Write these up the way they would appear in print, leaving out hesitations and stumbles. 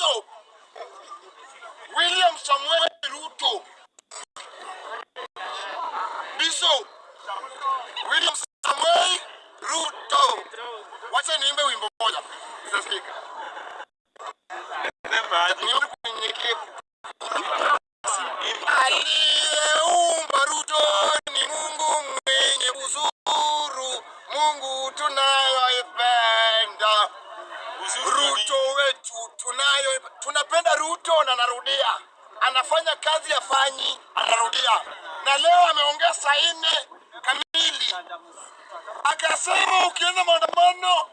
Bishop William Samuel Ruto. Bishop William Samuel Ruto. Wacha niimbe wimbo moja. Mr. Speaker. Aliyeumba Ruto ni Mungu mwenye uzuru, Mungu tunayoipenda. Ruto wetu tunapenda Ruto, na narudia, anafanya kazi afanyi, anarudia. Na leo ameongea saa 4 kamili, akasema ukienda maandamano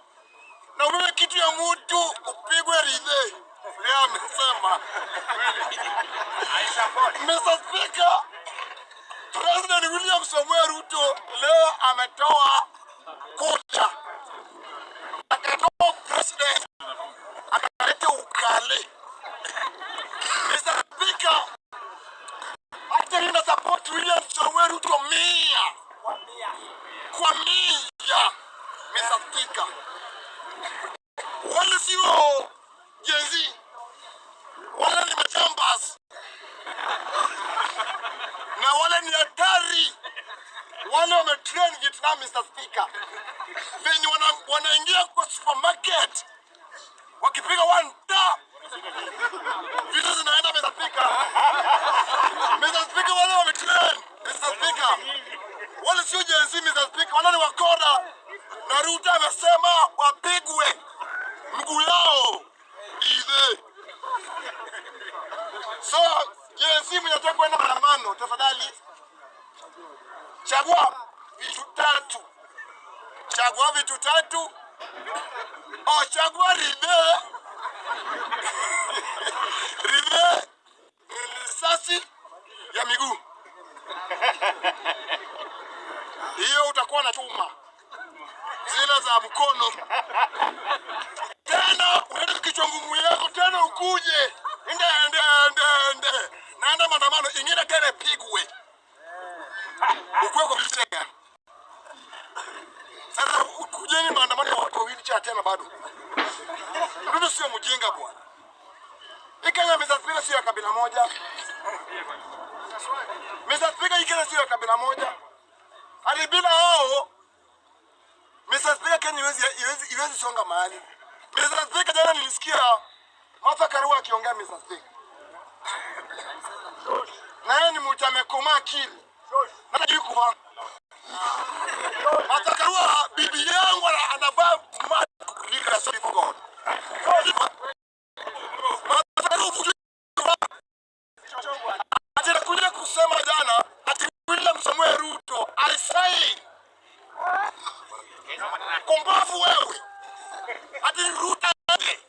na wewe kitu ya mtu upigwe ridhe. Leo amesema Mr. Speaker, President William Samuel Ruto leo ametoa kucha, akatoa president, akaleta ukale. Mr. Speaker, hata nina support William Samuel Ruto kwa mia. Mr. Speaker, wale sio jenzi, wale ni majambas, na wale ni hatari, wale wametrain Vietnam. Mr. Speaker, venye wanaingia kwa supermarket wakipiga one tap, vitu zinaenda. Mr. Speaker, Mr. Speaker, wale wametrain. Mr. Speaker, wale sio jenzi. Mr. Speaker, wale ni wakora, na Ruto amesema wapigwe mguu yao idhe. So jenzi mnataka kwenda maandamano, tafadhali chagua vitu 3. Chagua vitu 3. Chagua ridhe. Ridhe risasi ya miguu. Hiyo utakuwa na chuma zile za mkono. Tena uende kichwa ngumu yako, tena ukuje naenda maandamano ingine, tena pigwe ukwe kwa kitega. Sasa ukujeni maandamano ya watu wawili tena bado. Ruto sio mjinga bwana. Kenya Mr. Speaker sio kabila moja. Mr. Speaker, Kenya sio kabila moja. Hadi bila hao Mr. Speaker, Kenya iwezi songa mahali. Mr. Speaker, jana nilisikia Martha Karua akiongea. Mr. Speaker, na yeye ni mtu amekoma akili. Na hajui kuvaa. Martha Karua bibi yangu anavaa kukulika sorry for God. Martha Karua atakuja kusema jana ati William Samuel Ruto alisaini. Kumbavu wewe. Ati Ruto aje.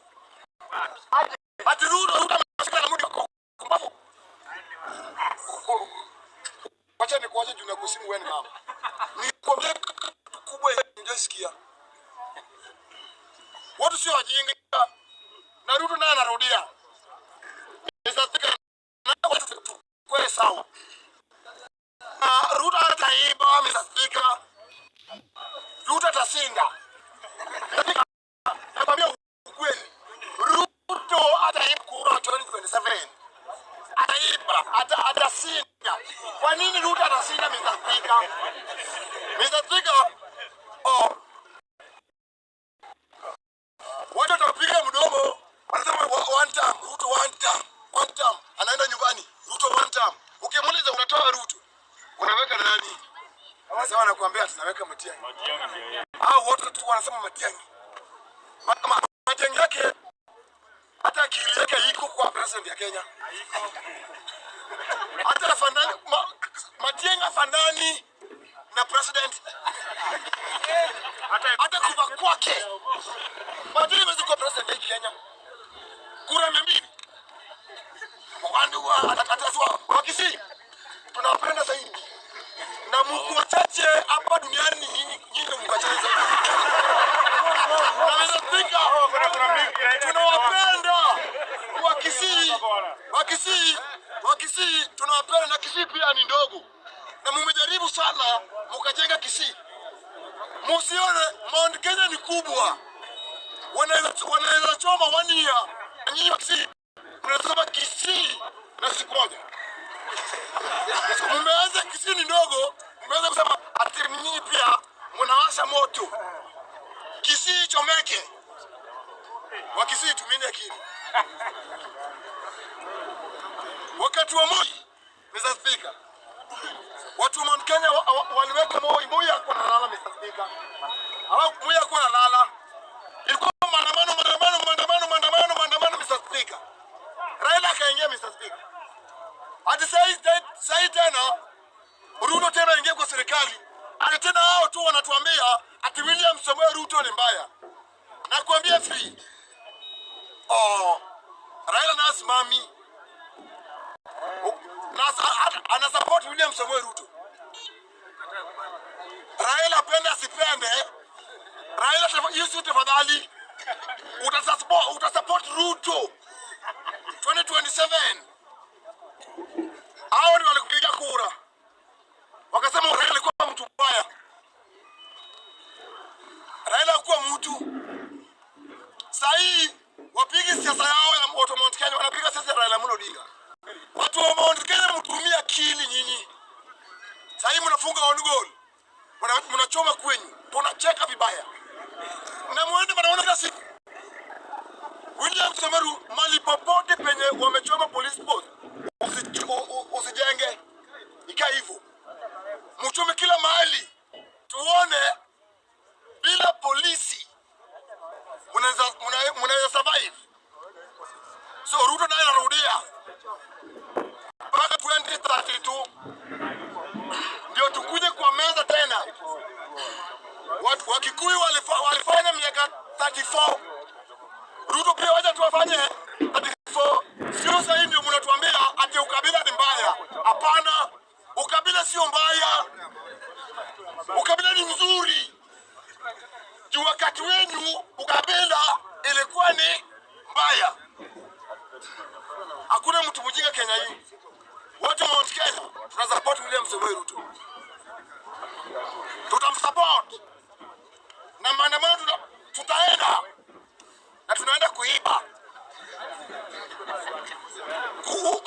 Ati Ruto ameshika na mudi kumbavu. Wacha nikuache juu na kusimu wewe mama. Nikwambie kubwa ningesikia. Watu sio wajinga, na Ruto naye anarudia. Mr. Speaker, na watu kwa sawa. Ruto ataiba. Mr. Speaker, Ruto atashinda. Nakwambia ukweli, Ruto ataiba kura 2027. Ataiba, atashinda. Kwa nini Ruto atashinda? Mr. Speaker, Mr. Speaker, watu watapiga mdomo, wanasema one time, Ruto one time, anaenda nyumbani, Ruto one time. Ukimuuliza unatoa Ruto, unaweka nani? Anasema nakuambia tunaweka Matiang'i. Wote tu wanasema Matiang'i. Matiang'i yake hata akili yake iko kwa president ya Kenya. Hata afandani Matiang'i afandani na president. Hata kuva kwake Matiang'i hawezi kuwa president ya Kenya. Kura 200. Wandu ataswa wakisi tunawapenda zaidi. Na Mungu wachache hapa duniani nyinyi Mungu wachache zaidi. Na Mr. Speaker, tunawapenda wakisi tunawapenda, na Kisii pia ni ndogo. Na mmejaribu sana mkajenga Kisii. Musione Mount Kenya ni kubwa. Wanaweza choma 1 year nyinyi Kisii mnasema Kisii na siku moja. Mmeanza Kisii ni ndogo, mmeanza kusema ati nyinyi pia mnawasha moto. Kisii chomeke. Wa Kisii tumeni akili. Wakati wa Moi, Mr. Speaker, watu wa Mount Kenya waliweka Moi hakuwa analala, Mr. Speaker. Moi hakuwa analala. Ilikuwa maandamano, Mr. Speaker. Raila akaingia, Mr. Speaker. Hadi sasa tena Ruto tena ingia kwa serikali. Hadi tena hao tu wanatuambia ati William Samoei Ruto ni mbaya. Nakwambia free. Raila na simami. Ana support William Samoei Ruto. Raila penda sipende. Raila Yesu tafadhali. Utasupport Ruto 2027. Hao ndio walikupiga kura. Wakasema Raila alikuwa mtu mbaya. Raila alikuwa mtu. Sasa hii wapige siasa yao ya Mount Kenya, wanapiga siasa ya Raila Odinga. Watu wa Mount Kenya mtumia akili nyinyi. Sasa hii mnafunga on goal. Mnachoma kwenyu. Tunacheka vibaya. Na muende mnaona kila siku. William Samoei mali popote penye wamechoma police post. Usijenge. Ika hivyo. Mchome kila mahali. Tuone bila polisi mnaweza survive. So Ruto naye anarudia mpaka 2032 ndio tukuje kwa meza tena. Watu wa Kikuyu walifanya miaka 34. Ruto pia wacha tuwafanye 34. Sio sasa hivi ndio mnatuambia ati ukabila ni mbaya. Hapana, ukabila sio mbaya. Ukabila ni mzuri. Juu wakati wenu ukabila ilikuwa ni mbaya. Hakuna mtu mjinga Kenya hii. Wote Mount Kenya tunasupport William Samoei Ruto. Tutamsupport. Na maandamano tutaenda. Na tunaenda kuiba.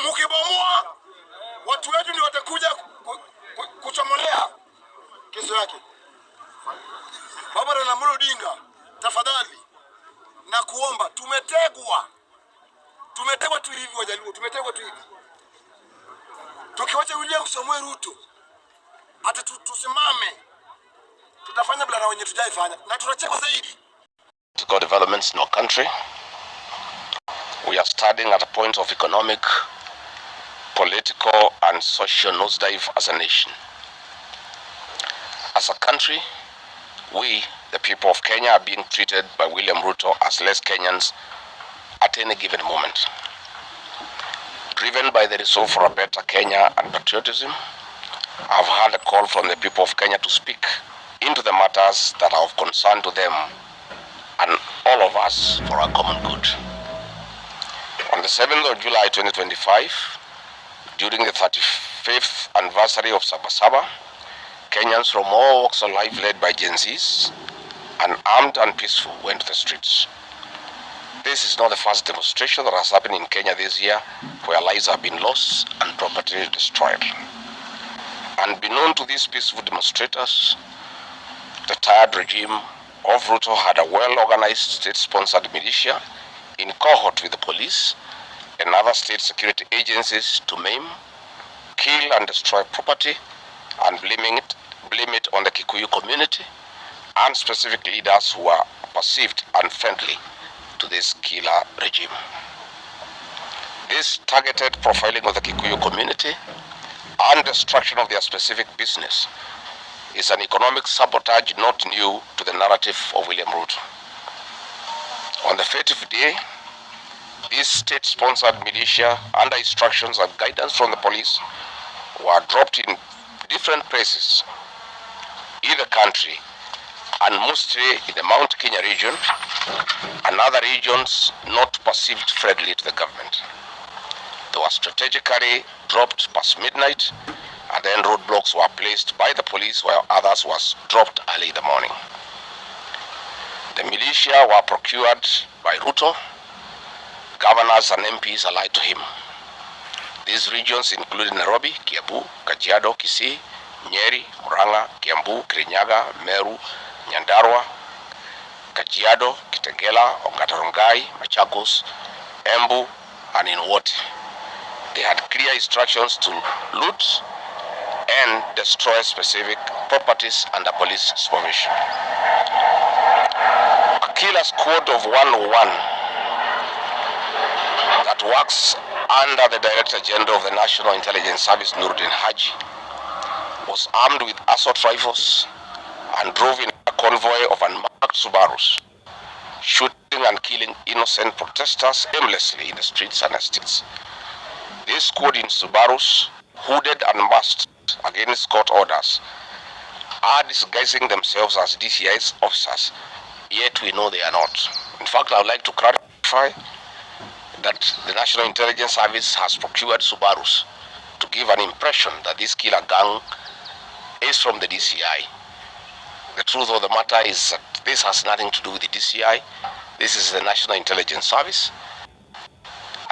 Mkibomoa watu wetu ndio watakuja kuchomolea kesho yake. Baba Raila Odinga, tafadhali na kuomba, tumetegwa tu hivi Wajaluo, tumetegwa tu hivi. Tukiwacha William Samoei Ruto hata tusimame, tutafanya bila wenye tujaifanya na tutacheka zaidi. Political developments in our country. We are standing at a point of economic, political and social nosedive as a nation. As a country, we, the people of Kenya, are being treated by William Ruto as less Kenyans at any given moment. Driven by the resolve for a better Kenya and patriotism, I've had a call from the people of Kenya to speak into the matters that are of concern to them and all of us for our common good. On the 7th of July 2025, during the 35th anniversary of Sabasaba, Kenyans from all walks of life, led by Gen Zs, unarmed and peaceful, went to the streets. This is not the first demonstration that has happened in Kenya this year, where lives have been lost and property destroyed. Unbeknown to these peaceful demonstrators, the tired regime of Ruto had a well-organized state-sponsored militia in cohort with the police and other state security agencies to maim, kill and destroy property, and blame it on the Kikuyu community and specific leaders who are perceived unfriendly to this killer regime. This targeted profiling of the Kikuyu community and destruction of their specific business is an economic sabotage not new to the narrative of William Ruto. On the fative day, these state-sponsored militia, under instructions and guidance from the police, were dropped in different places in the country, and mostly in the Mount Kenya region and other regions not perceived friendly to the government. They were strategically dropped past midnight, and then roadblocks were placed by the police while others was dropped early in the morning. The militia were procured by Ruto, government senators and MPs allied to him. These regions include Nairobi, Kiambu, Kajiado, Kisii, Nyeri, Murang'a, Kiambu, Kirinyaga, Meru, Nyandarua, Kajiado, Kitengela, Ongata-Rongai, Machakos, Embu, and in Wote. They had clear instructions to loot and destroy specific properties under police supervision. A killer squad of 101 that works under the direct agenda of the National Intelligence Service, Nuruddin Haji, was armed with assault rifles and drove in a convoy of unmarked Subarus, shooting and killing innocent protesters aimlessly in the streets and estates. This squad in Subarus, hooded and masked against court orders, are disguising themselves as DCI's officers, yet we know they are not. In fact, I would like to clarify that the National Intelligence Service has procured Subarus to give an impression that this killer gang is from the DCI. The truth of the matter is that this has nothing to do with the DCI. This is the National Intelligence Service.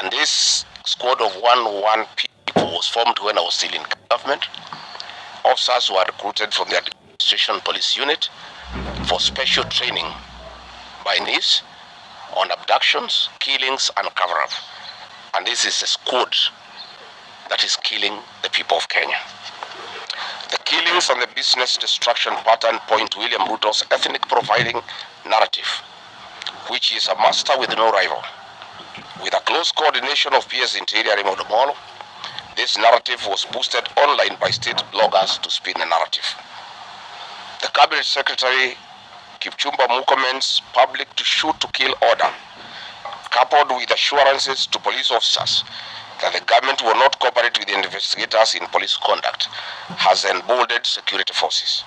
And this squad of 101 people was formed when I was still in government. Officers were recruited from the Administration Police Unit for special training by NIS on abductions, killings, and cover-up. And this is a squad that is killing the people of Kenya. The killings and the business destruction pattern point to William Ruto's ethnic profiling narrative, which is a master with no rival. With a close coordination of PS Interior Raymond Omolo, this narrative was boosted online by state bloggers to spin the narrative. The Cabinet Secretary Kipchumba Murkomen's public to shoot to kill order, coupled with assurances to police officers that the government will not cooperate with the investigators in police conduct, has emboldened security forces.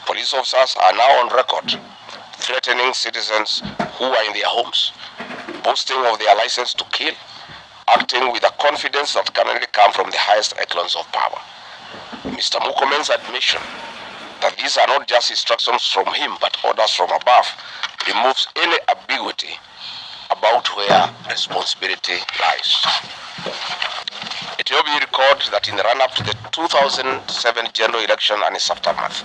Police officers are now on record threatening citizens who are in their homes, boasting of their license to kill, acting with a confidence that can only come from the highest echelons of power. Mr. Murkomen's admission that these are not just instructions from him but orders from above removes any ambiguity about where responsibility lies. It will be recalled that in the run-up to the 2007 general election and its aftermath,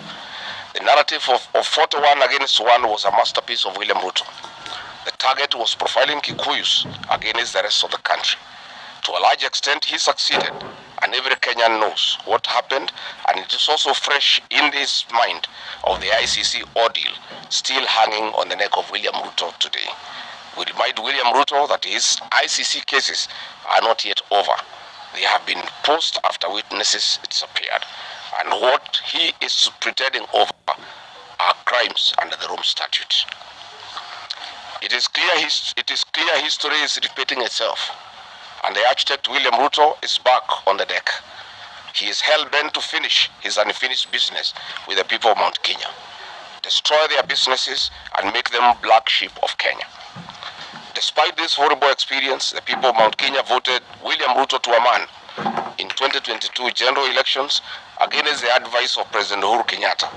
the narrative of 41 against 1 was a masterpiece of William Ruto. The target was profiling Kikuyus against the rest of the country. To a large extent, he succeeded, and every Kenyan knows what happened, and it is also fresh in his mind of the ICC ordeal still hanging on the neck of William Ruto today. We remind William Ruto that his ICC cases are not yet over. They have been posed after witnesses disappeared, and what he is pretending over are crimes under the Rome Statute. It is clear history is repeating itself, and the architect William Ruto is back on the deck. He is hell-bent to finish his unfinished business with the people of Mount Kenya, destroy their businesses and make them black sheep of Kenya. Despite this horrible experience, the people of Mount Kenya voted William Ruto to a man in 2022 general elections against the advice of President Uhuru Kenyatta,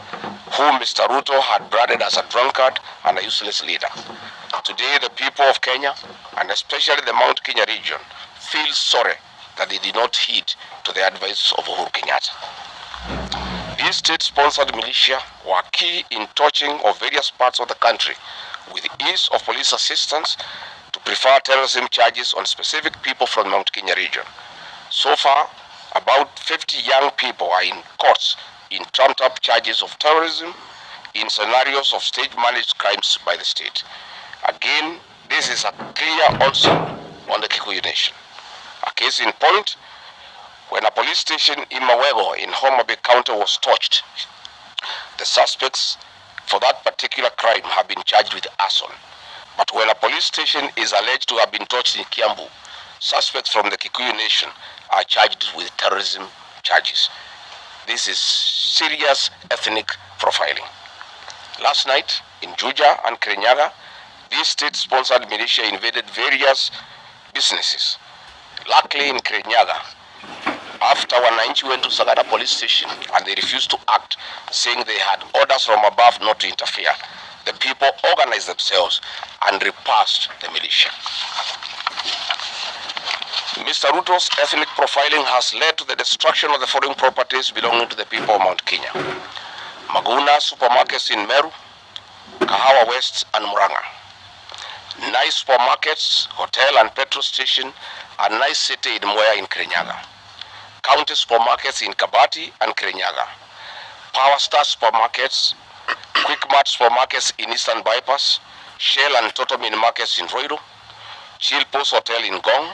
whom Mr. Ruto had branded as a drunkard and a useless leader. Today, the people of Kenya, and especially the Mount Kenya region, feel sorry that they did not heed to the advice of Uhuru Kenyatta. These state-sponsored militia were key in torching of various parts of the country with the ease of police assistance to prefer terrorism charges on specific people from the Mount Kenya region. So far, about 50 young people are in courts in trumped-up charges of terrorism in scenarios of state-managed crimes by the state. Again, this is a clear onslaught on the Kikuyu nation. A case in point, when a police station in Mawego in Homa Bay County was torched, the suspects for that particular crime have been charged with arson. But when a police station is alleged to have been torched in Kiambu, suspects from the Kikuyu nation are charged with terrorism charges. This is serious ethnic profiling. Last night in Juja and Kirinyaga, these state-sponsored militia invaded various businesses. Luckily in Kirinyaga, after Wananchi went to Sagada police station and they refused to act, saying they had orders from above not to interfere, the people organized themselves and repulsed the militia. Mr. Ruto's ethnic profiling has led to the destruction of the foreign properties belonging to the people of Mount Kenya. Maguna supermarkets in Meru, Kahawa West and Muranga. Nice supermarkets, hotel and petrol station, and nice city in Mwea in Kirinyaga. County supermarkets in Kabati and Kirinyaga. Power Star supermarkets, Quickmart supermarkets in Eastern Bypass, Shell and Total Mini markets in Roiro, Chill Post Hotel in Gong,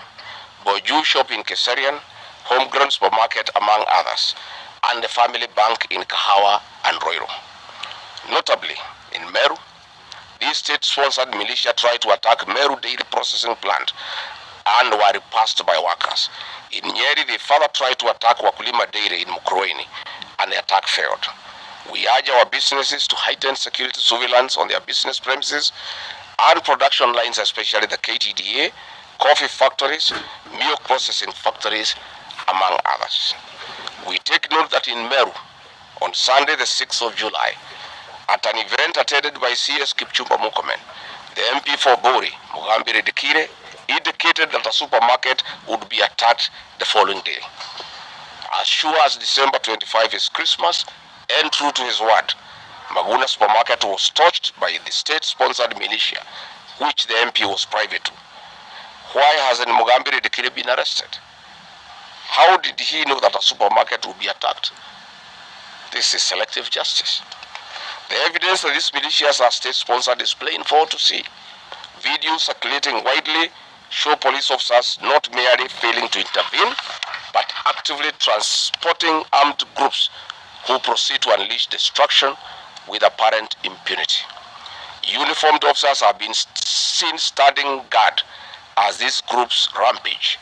Boju Shop in Keserian, Homegrown Supermarket among others, and the Family Bank in Kahawa and Roiro. Notably, in Meru, these state-sponsored militia tried to attack Meru Dairy Processing Plant and were repulsed by workers. In Nyeri, they further tried to attack Wakulima Dairy in Mukurweini, and the attack failed. We urge our businesses to heighten security surveillance on their business premises and production lines, especially the KTDA, coffee factories, milk processing factories, among others. We take note that in Meru, on Sunday the 6th of July, at an event attended by CS Kipchumba Murkomen, the MP for Bori, Mugambire Dikire, indicated that a supermarket would be attacked the following day. As sure as December 25 is Christmas, and true to his word, Maguna supermarket was torched by the state-sponsored militia, which the MP was private to. Why hasn't Mugambire Dikire been arrested? How did he know that a supermarket would be attacked? This is selective justice. The evidence that these militias are state-sponsored is plain for all to see. Videos circulating widely show police officers not merely failing to intervene, but actively transporting armed groups who proceed to unleash destruction with apparent impunity. Uniformed officers have been seen standing guard as these groups rampage.